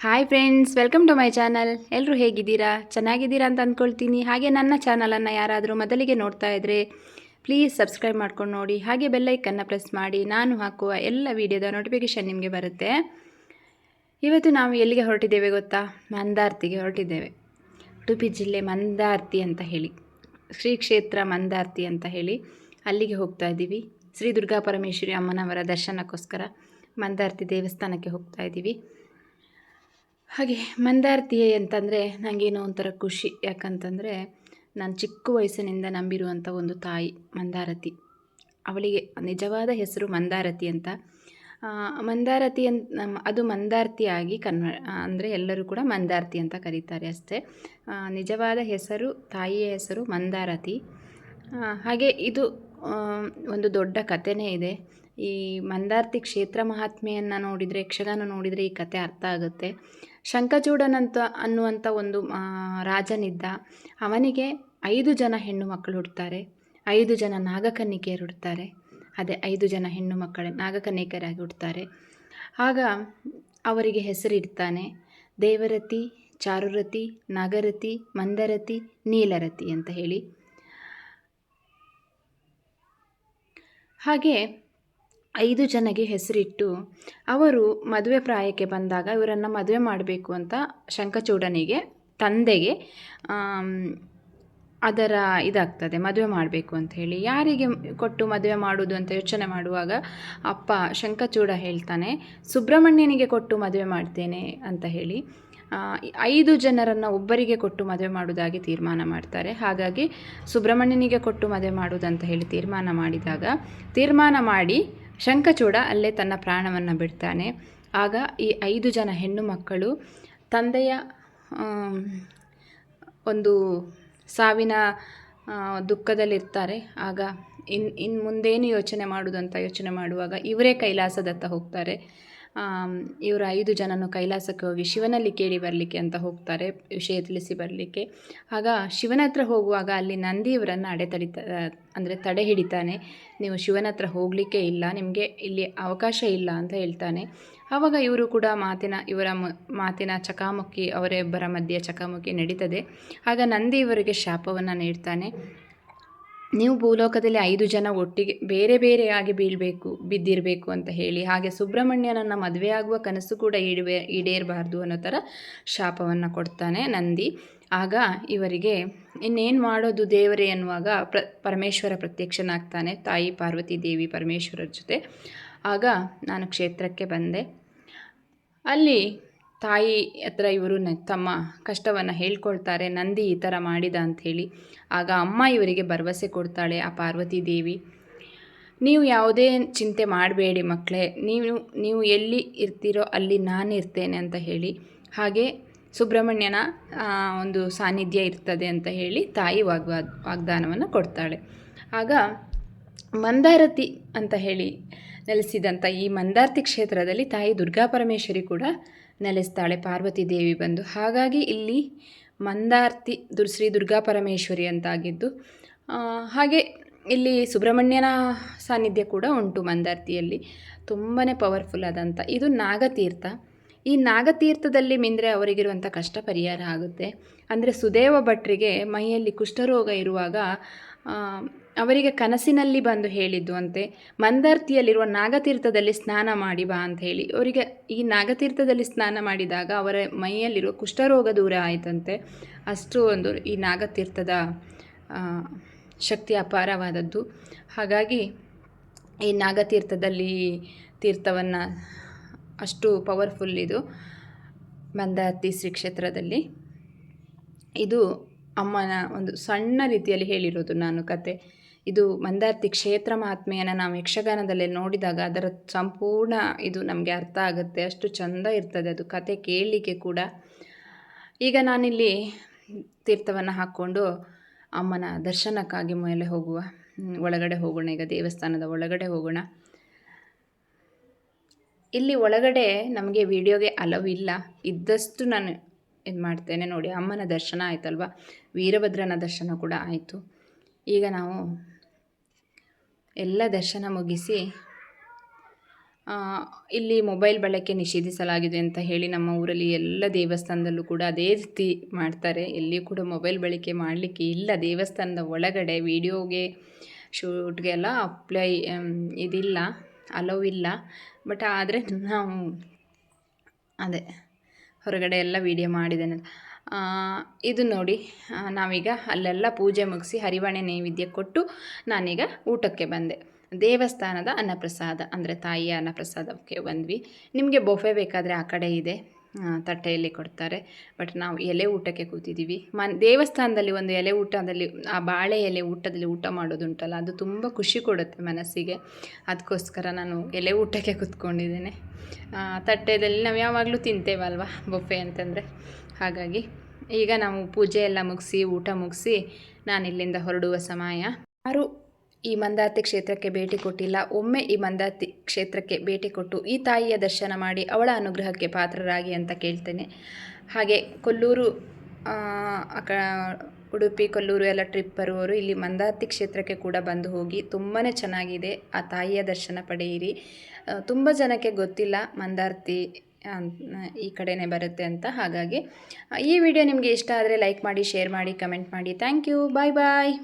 Hi friends, welcome to my channel. ಎಲ್ಲರೂ ಹೇಗಿದ್ದೀರಾ? ಚೆನ್ನಾಗಿದ್ದೀರಾ ಅಂತ ಅಂದ್ಕೊಳ್ತೀನಿ. ಹಾಗೆ ನನ್ನ ಚಾನಲನ್ನು ಯಾರಾದರೂ ಮೊದಲಿಗೆ ನೋಡ್ತಾ ಇದ್ದರೆ ಪ್ಲೀಸ್ ಸಬ್ಸ್ಕ್ರೈಬ್ ಮಾಡ್ಕೊಂಡು ನೋಡಿ. ಹಾಗೆ ಬೆಲ್ಲೈಕನ್ನು ಪ್ರೆಸ್ ಮಾಡಿ. ನಾನು ಹಾಕುವ ಎಲ್ಲ ವೀಡಿಯೋದ ನೋಟಿಫಿಕೇಷನ್ ನಿಮಗೆ ಬರುತ್ತೆ. ಇವತ್ತು ನಾವು ಎಲ್ಲಿಗೆ ಹೊರಟಿದ್ದೇವೆ ಗೊತ್ತಾ? ಮಂದಾರ್ತಿಗೆ ಹೊರಟಿದ್ದೇವೆ. ಉಡುಪಿ ಜಿಲ್ಲೆ ಮಂದಾರ್ತಿ ಅಂತ ಹೇಳಿ, ಶ್ರೀ ಕ್ಷೇತ್ರ ಮಂದಾರ್ತಿ ಅಂತ ಹೇಳಿ ಅಲ್ಲಿಗೆ ಹೋಗ್ತಾ ಇದ್ದೀವಿ. ಶ್ರೀ ದುರ್ಗಾ ಪರಮೇಶ್ವರಿ ಅಮ್ಮನವರ ದರ್ಶನಕ್ಕೋಸ್ಕರ ಮಂದಾರ್ತಿ ದೇವಸ್ಥಾನಕ್ಕೆ ಹೋಗ್ತಾ ಇದ್ದೀವಿ. ಹಾಗೆ ಮಂದಾರ್ತಿ ಅಂತಂದರೆ ನನಗೇನೋ ಒಂಥರ ಖುಷಿ. ಯಾಕಂತಂದರೆ ನಾನು ಚಿಕ್ಕ ವಯಸ್ಸಿನಿಂದ ನಂಬಿರುವಂಥ ಒಂದು ತಾಯಿ ಮಂದಾರತಿ. ಅವಳಿಗೆ ನಿಜವಾದ ಹೆಸರು ಮಂದಾರತಿ ಅಂತ. ಮಂದಾರತಿ ಅದು ಮಂದಾರ್ತಿಯಾಗಿ ಅಂದರೆ ಎಲ್ಲರೂ ಕೂಡ ಮಂದಾರ್ತಿ ಅಂತ ಕರೀತಾರೆ ಅಷ್ಟೇ. ನಿಜವಾದ ಹೆಸರು, ತಾಯಿಯ ಹೆಸರು ಮಂದಾರತಿ. ಹಾಗೆ ಇದು ಒಂದು ದೊಡ್ಡ ಕಥೆನೇ ಇದೆ. ಈ ಮಂದಾರ್ತಿ ಕ್ಷೇತ್ರ ಮಹಾತ್ಮೆಯನ್ನು ನೋಡಿದರೆ, ಯಕ್ಷಗಾನ ನೋಡಿದರೆ ಈ ಕತೆ ಅರ್ಥ ಆಗುತ್ತೆ. ಶಂಖಚೂಡನಂತ ಅನ್ನುವಂಥ ಒಂದು ರಾಜನಿದ್ದ. ಅವನಿಗೆ 5 ಜನ ಹೆಣ್ಣು ಮಕ್ಕಳು ಹುಡ್ತಾರೆ, 5 ಜನ ನಾಗಕನ್ನಿಕೆಯರು ಹುಡ್ತಾರೆ. ಅದೇ 5 ಜನ ಹೆಣ್ಣು ಮಕ್ಕಳೇ ನಾಗಕನ್ನಿಕೆಯರಾಗಿ ಹುಡ್ತಾರೆ. ಆಗ ಅವರಿಗೆ ಹೆಸರಿಡ್ತಾನೆ ದೇವರತಿ, ಚಾರುರತಿ, ನಾಗರತಿ, ಮಂದರತಿ, ನೀಲರತಿ ಅಂತ ಹೇಳಿ. ಹಾಗೆ 5 ಜನಗೆ ಹೆಸರಿಟ್ಟು ಅವರು ಮದುವೆ ಪ್ರಾಯಕ್ಕೆ ಬಂದಾಗ ಇವರನ್ನು ಮದುವೆ ಮಾಡಬೇಕು ಅಂತ ಶಂಖಚೂಡನಿಗೆ, ತಂದೆಗೆ ಅದರ ಇದಾಗ್ತದೆ, ಮದುವೆ ಮಾಡಬೇಕು ಅಂತ ಹೇಳಿ. ಯಾರಿಗೆ ಕೊಟ್ಟು ಮದುವೆ ಮಾಡೋದು ಅಂತ ಯೋಚನೆ ಮಾಡುವಾಗ ಅಪ್ಪ ಶಂಖಚೂಡ ಹೇಳ್ತಾನೆ, ಸುಬ್ರಹ್ಮಣ್ಯನಿಗೆ ಕೊಟ್ಟು ಮದುವೆ ಮಾಡ್ತೇನೆ ಅಂತ ಹೇಳಿ 5 ಜನರನ್ನು ಒಬ್ಬರಿಗೆ ಕೊಟ್ಟು ಮದುವೆ ಮಾಡೋದಾಗಿ ತೀರ್ಮಾನ ಮಾಡ್ತಾರೆ. ಹಾಗಾಗಿ ಸುಬ್ರಹ್ಮಣ್ಯನಿಗೆ ಕೊಟ್ಟು ಮದುವೆ ಮಾಡೋದಂತ ಹೇಳಿ ತೀರ್ಮಾನ ಮಾಡಿ ಶಂಖಚೂಡ ಅಲ್ಲೇ ತನ್ನ ಪ್ರಾಣವನ್ನು ಬಿಡ್ತಾನೆ. ಆಗ ಈ 5 ಜನ ಹೆಣ್ಣು ಮಕ್ಕಳು ತಂದೆಯ ಒಂದು ಸಾವಿನ ದುಃಖದಲ್ಲಿರ್ತಾರೆ. ಆಗ ಇನ್ನು ಮುಂದೇನು ಯೋಚನೆ ಮಾಡುವಾಗ ಇವರೇ ಕೈಲಾಸದತ್ತ ಹೋಗ್ತಾರೆ. ಇವರು 5 ಜನನು ಕೈಲಾಸಕ್ಕೆ ಹೋಗಿ ಶಿವನಲ್ಲಿ ಕೇಳಿ ಬರಲಿಕ್ಕೆ ಅಂತ ಹೋಗ್ತಾರೆ, ವಿಷಯ ತಿಳಿಸಿ ಬರಲಿಕ್ಕೆ. ಆಗ ಶಿವನ ಹತ್ರ ಹೋಗುವಾಗ ಅಲ್ಲಿ ನಂದಿ ಇವರನ್ನು ತಡೆ ಹಿಡಿತಾನೆ. ನೀವು ಶಿವನ ಹತ್ರ ಹೋಗಲಿಕ್ಕೆ ಇಲ್ಲ, ನಿಮಗೆ ಇಲ್ಲಿ ಅವಕಾಶ ಇಲ್ಲ ಅಂತ ಹೇಳ್ತಾನೆ. ಆವಾಗ ಇವರು ಕೂಡ ಇವರ ಮಾತಿನ ಚಕಾಮುಕಿ, ಅವರಿಬ್ಬರ ಮಧ್ಯೆ ಚಕಾಮುಕಿ ನಡೀತದೆ. ಆಗ ನಂದಿ ಇವರಿಗೆ ಶಾಪವನ್ನು ನೀಡ್ತಾನೆ, ನೀವು ಭೂಲೋಕದಲ್ಲಿ 5 ಜನ ಒಟ್ಟಿಗೆ ಬೇರೆ ಬೇರೆಯಾಗಿ ಬಿದ್ದಿರಬೇಕು ಅಂತ ಹೇಳಿ. ಹಾಗೆ ಸುಬ್ರಹ್ಮಣ್ಯನನ್ನು ಮದುವೆಯಾಗುವ ಕನಸು ಕೂಡ ಈಡೇರಬಾರ್ದು ಅನ್ನೋ ಥರ ಶಾಪವನ್ನು ಕೊಡ್ತಾನೆ ನಂದಿ. ಆಗ ಇವರಿಗೆ ಇನ್ನೇನು ಮಾಡೋದು ದೇವರೇ ಅನ್ನುವಾಗ ಪರಮೇಶ್ವರ ಪ್ರತ್ಯಕ್ಷನಾಗ್ತಾನೆ, ತಾಯಿ ಪಾರ್ವತಿ ದೇವಿ ಪರಮೇಶ್ವರರ ಜೊತೆ. ಆಗ ನಾನು ಕ್ಷೇತ್ರಕ್ಕೆ ಬಂದೆ. ಅಲ್ಲಿ ತಾಯಿ ಹತ್ರ ಇವರು ತಮ್ಮ ಕಷ್ಟವನ್ನು ಹೇಳ್ಕೊಳ್ತಾರೆ, ನಂದಿ ಈ ಥರ ಮಾಡಿದ ಅಂಥೇಳಿ. ಆಗ ಅಮ್ಮ ಇವರಿಗೆ ಭರವಸೆ ಕೊಡ್ತಾಳೆ, ಆ ಪಾರ್ವತಿ ದೇವಿ, ನೀವು ಯಾವುದೇ ಚಿಂತೆ ಮಾಡಬೇಡಿ ಮಕ್ಕಳೇ, ನೀವು ಎಲ್ಲಿ ಇರ್ತೀರೋ ಅಲ್ಲಿ ನಾನು ಇರ್ತೇನೆ ಅಂತ ಹೇಳಿ. ಹಾಗೆ ಸುಬ್ರಹ್ಮಣ್ಯನ ಒಂದು ಸಾನ್ನಿಧ್ಯ ಇರ್ತದೆ ಅಂತ ಹೇಳಿ ತಾಯಿ ವಾಗ್ದಾನವನ್ನು ಕೊಡ್ತಾಳೆ. ಆಗ ಮಂದಾರತಿ ಅಂತ ಹೇಳಿ ನೆಲೆಸಿದಂಥ ಈ ಮಂದಾರ್ತಿ ಕ್ಷೇತ್ರದಲ್ಲಿ ತಾಯಿ ದುರ್ಗಾ ಪರಮೇಶ್ವರಿ ಕೂಡ ನೆಲೆಸ್ತಾಳೆ, ಪಾರ್ವತಿ ದೇವಿ ಬಂದು. ಹಾಗಾಗಿ ಇಲ್ಲಿ ಮಂದಾರ್ತಿ ಶ್ರೀ ದುರ್ಗಾ ಪರಮೇಶ್ವರಿ ಅಂತಾಗಿದ್ದು. ಹಾಗೆ ಇಲ್ಲಿ ಸುಬ್ರಹ್ಮಣ್ಯನ ಸಾನ್ನಿಧ್ಯ ಕೂಡ ಉಂಟು ಮಂದಾರ್ತಿಯಲ್ಲಿ, ತುಂಬಾ ಪವರ್ಫುಲ್ ಆದಂಥ. ಇದು ನಾಗತೀರ್ಥ. ಈ ನಾಗತೀರ್ಥದಲ್ಲಿ ಮಿಂದರೆ ಅವರಿಗಿರುವಂಥ ಕಷ್ಟ ಪರಿಹಾರ ಆಗುತ್ತೆ. ಅಂದರೆ ಸುದೇವ ಭಟ್ರಿಗೆ ಮೈಯಲ್ಲಿ ಕುಷ್ಠರೋಗ ಇರುವಾಗ ಅವರಿಗೆ ಕನಸಿನಲ್ಲಿ ಬಂದು ಹೇಳಿದ್ದು ಅಂತೆ, ಮಂದಾರ್ತಿಯಲ್ಲಿರುವ ನಾಗತೀರ್ಥದಲ್ಲಿ ಸ್ನಾನ ಮಾಡಿ ಬಾ ಅಂತ ಹೇಳಿ. ಅವರಿಗೆ ಈ ನಾಗತೀರ್ಥದಲ್ಲಿ ಸ್ನಾನ ಮಾಡಿದಾಗ ಅವರ ಮೈಯಲ್ಲಿರುವ ಕುಷ್ಠರೋಗ ದೂರ ಆಯಿತಂತೆ. ಅಷ್ಟು ಒಂದು ಈ ನಾಗತೀರ್ಥದ ಶಕ್ತಿ ಅಪಾರವಾದದ್ದು. ಹಾಗಾಗಿ ಈ ನಾಗತೀರ್ಥದಲ್ಲಿ ತೀರ್ಥವನ್ನು ಅಷ್ಟು ಪವರ್ಫುಲ್ ಇದು ಮಂದಾರ್ತಿ ಶ್ರೀ ಕ್ಷೇತ್ರದಲ್ಲಿ. ಇದು ಅಮ್ಮನ ಒಂದು ಸಣ್ಣ ರೀತಿಯಲ್ಲಿ ಹೇಳಿರೋದು ನಾನು ಕತೆ. ಇದು ಮಂದಾರ್ತಿ ಕ್ಷೇತ್ರ ಮಹಾತ್ಮೆಯನ್ನು ನಾವು ಯಕ್ಷಗಾನದಲ್ಲೇ ನೋಡಿದಾಗ ಅದರ ಸಂಪೂರ್ಣ ಇದು ನಮಗೆ ಅರ್ಥ ಆಗುತ್ತೆ. ಅಷ್ಟು ಚೆಂದ ಇರ್ತದೆ ಅದು ಕತೆ ಕೇಳಲಿಕ್ಕೆ ಕೂಡ. ಈಗ ನಾನಿಲ್ಲಿ ತೀರ್ಥವನ್ನು ಹಾಕ್ಕೊಂಡು ಅಮ್ಮನ ದರ್ಶನಕ್ಕಾಗಿ ಮೇಲೆ ಒಳಗಡೆ ಹೋಗೋಣ. ಈಗ ದೇವಸ್ಥಾನದ ಒಳಗಡೆ ಹೋಗೋಣ. ಇಲ್ಲಿ ಒಳಗಡೆ ನಮಗೆ ವಿಡಿಯೋಗೆ ಅಲವ್ ಇಲ್ಲ, ಇದ್ದಷ್ಟು ನಾನು ಇದು ಮಾಡ್ತೇನೆ. ನೋಡಿ, ಅಮ್ಮನ ದರ್ಶನ ಆಯ್ತಲ್ವ, ವೀರಭದ್ರನ ದರ್ಶನ ಕೂಡ ಆಯಿತು. ಈಗ ನಾವು ಎಲ್ಲ ದರ್ಶನ ಮುಗಿಸಿ ಇಲ್ಲಿ ಮೊಬೈಲ್ ಬಳಕೆ ನಿಷೇಧಿಸಲಾಗಿದೆ ಅಂತ ಹೇಳಿ ನಮ್ಮ ಊರಲ್ಲಿ ಎಲ್ಲ ದೇವಸ್ಥಾನದಲ್ಲೂ ಕೂಡ ಅದೇ ರೀತಿ ಮಾಡ್ತಾರೆ. ಎಲ್ಲಿಯೂ ಕೂಡ ಮೊಬೈಲ್ ಬಳಕೆ ಮಾಡಲಿಕ್ಕೆ ಇಲ್ಲ. ದೇವಸ್ಥಾನದ ಒಳಗಡೆ ವೀಡಿಯೋಗೆ ಶೂಟ್ಗೆ ಎಲ್ಲ ಇದಿಲ್ಲ, ಅಲೋ ಇಲ್ಲ. ಬಟ್ ಆದರೆ ನಾವು ಅದೇ ಹೊರಗಡೆ ಎಲ್ಲ ವೀಡಿಯೋ ಮಾಡಿದ್ದೇನೆ. ಇದು ನೋಡಿ, ನಾವೀಗ ಅಲ್ಲೆಲ್ಲ ಪೂಜೆ ಮುಗಿಸಿ ಹರಿವಾಣೆ ನೈವೇದ್ಯ ಕೊಟ್ಟು ನಾನೀಗ ಊಟಕ್ಕೆ ಬಂದೆ. ದೇವಸ್ಥಾನದ ಅನ್ನಪ್ರಸಾದ ಅಂದರೆ ತಾಯಿಯ ಅನ್ನಪ್ರಸಾದಕ್ಕೆ ಬಂದ್ವಿ. ನಿಮಗೆ ಬೊಫೆ ಬೇಕಾದರೆ ಆ ಕಡೆ ಇದೆ, ತಟ್ಟೆಯಲ್ಲಿ ಕೊಡ್ತಾರೆ. ಬಟ್ ನಾವು ಎಲೆ ಊಟಕ್ಕೆ ಕೂತಿದ್ದೀವಿ. ದೇವಸ್ಥಾನದಲ್ಲಿ ಒಂದು ಎಲೆ ಊಟದಲ್ಲಿ, ಆ ಬಾಳೆ ಎಲೆ ಊಟದಲ್ಲಿ ಊಟ ಮಾಡೋದುಂಟಲ್ಲ, ಅದು ತುಂಬ ಖುಷಿ ಕೊಡುತ್ತೆ ಮನಸ್ಸಿಗೆ. ಅದಕ್ಕೋಸ್ಕರ ನಾನು ಎಲೆ ಊಟಕ್ಕೆ ಕೂತ್ಕೊಂಡಿದ್ದೇನೆ. ತಟ್ಟೆಯಲ್ಲಿ ನಾವು ಯಾವಾಗಲೂ ತಿಂತೇವಲ್ವ ಬೊಫೆ ಅಂತಂದರೆ, ಹಾಗಾಗಿ ಈಗ ನಾವು ಪೂಜೆ ಎಲ್ಲ ಮುಗಿಸಿ ಊಟ ಮುಗಿಸಿ ನಾನಿಲ್ಲಿಂದ ಹೊರಡುವ ಸಮಯ. ಯಾರು ಈ ಮಂದಾರ್ತಿ ಕ್ಷೇತ್ರಕ್ಕೆ ಭೇಟಿ ಕೊಟ್ಟಿಲ್ಲ, ಒಮ್ಮೆ ಈ ಮಂದಾರ್ತಿ ಕ್ಷೇತ್ರಕ್ಕೆ ಭೇಟಿ ಕೊಟ್ಟು ಈ ತಾಯಿಯ ದರ್ಶನ ಮಾಡಿ ಅವಳ ಅನುಗ್ರಹಕ್ಕೆ ಪಾತ್ರರಾಗಿ ಅಂತ ಕೇಳ್ತೇನೆ. ಹಾಗೆ ಕೊಲ್ಲೂರು, ಉಡುಪಿ, ಕೊಲ್ಲೂರು ಎಲ್ಲ ಟ್ರಿಪ್ ಬರುವವರು ಇಲ್ಲಿ ಮಂದಾರ್ತಿ ಕ್ಷೇತ್ರಕ್ಕೆ ಕೂಡ ಬಂದು ಹೋಗಿ. ತುಂಬಾ ಚೆನ್ನಾಗಿದೆ, ಆ ತಾಯಿಯ ದರ್ಶನ ಪಡೆಯಿರಿ. ತುಂಬ ಜನಕ್ಕೆ ಗೊತ್ತಿಲ್ಲ ಮಂದಾರ್ತಿ ಈ ಕಡೆನೇ ಬರುತ್ತೆ ಅಂತ. ಹಾಗಾಗಿ ಈ ವಿಡಿಯೋ ನಿಮಗೆ ಇಷ್ಟ ಆದರೆ ಲೈಕ್ ಮಾಡಿ, ಶೇರ್ ಮಾಡಿ, ಕಮೆಂಟ್ ಮಾಡಿ. Thank you. Bye bye.